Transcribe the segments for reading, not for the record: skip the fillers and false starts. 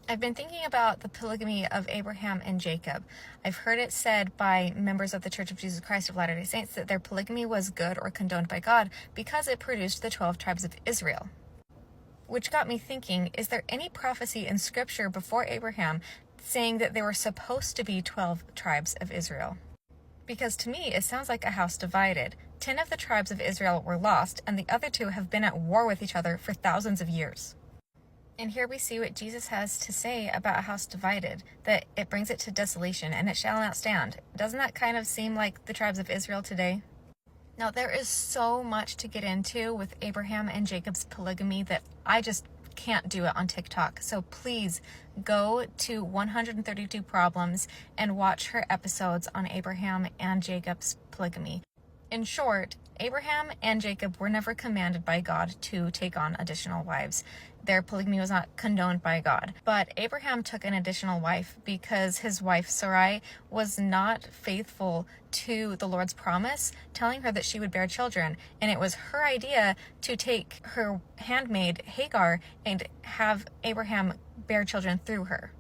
I've been thinking about the polygamy of Abraham and Jacob. I've heard it said by members of the Church of Jesus Christ of Latter-day Saints that their polygamy was good or condoned by God because it produced the 12 tribes of Israel. Which got me thinking, is there any prophecy in Scripture before Abraham saying that there were supposed to be 12 tribes of Israel? Because to me, it sounds like a house divided. 10 of the tribes of Israel were lost, and the other 2 have been at war with each other for thousands of years. And here we see what Jesus has to say about a house divided, that it brings it to desolation, and it shall not stand. Doesn't that kind of seem like the tribes of Israel today? Now, there is so much to get into with Abraham and Jacob's polygamy that I just can't do it on TikTok. So please go to 132 Problems and watch her episodes on Abraham and Jacob's polygamy. In short, Abraham and Jacob were never commanded by God to take on additional wives. Their polygamy was not condoned by God. But Abraham took an additional wife because his wife Sarai was not faithful to the Lord's promise, telling her that she would bear children. And it was her idea to take her handmaid Hagar and have Abraham bear children through her.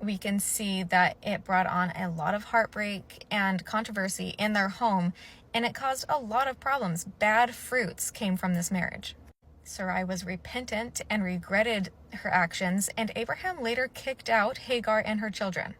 We can see that it brought on a lot of heartbreak and controversy in their home, and it caused a lot of problems. Bad fruits came from this marriage. Sarai was repentant and regretted her actions, and Abraham later kicked out Hagar and her children.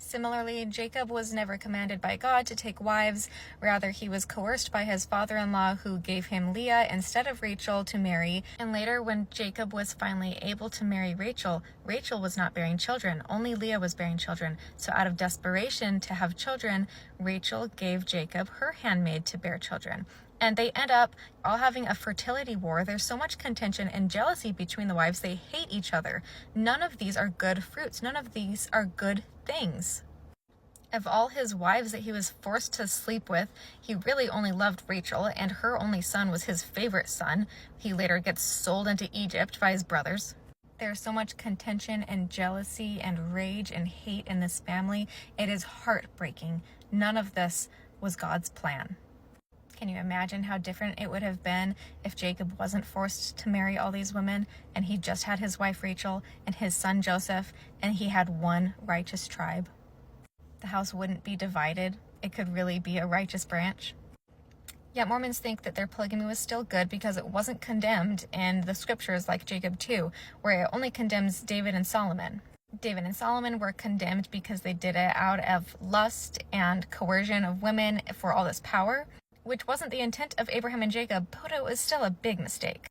Similarly, Jacob was never commanded by God to take wives. Rather, he was coerced by his father-in-law, who gave him Leah instead of Rachel to marry. And later, when Jacob was finally able to marry Rachel, Rachel was not bearing children. Only Leah was bearing children. So out of desperation to have children, Rachel gave Jacob her handmaid to bear children. And they end up all having a fertility war. There's so much contention and jealousy between the wives. They hate each other. None of these are good fruits. None of these are good things. Of all his wives that he was forced to sleep with, he really only loved Rachel, and her only son was his favorite son. He later gets sold into Egypt by his brothers. There's so much contention and jealousy and rage and hate in this family. It is heartbreaking. None of this was God's plan. Can you imagine how different it would have been if Jacob wasn't forced to marry all these women and he just had his wife Rachel and his son Joseph, and he had one righteous tribe? The house wouldn't be divided. It could really be a righteous branch. Yet Mormons think that their polygamy was still good because it wasn't condemned in the scriptures like Jacob 2, where it only condemns David and Solomon. David and Solomon were condemned because they did it out of lust and coercion of women for all this power, which wasn't the intent of Abraham and Jacob, but it was still a big mistake.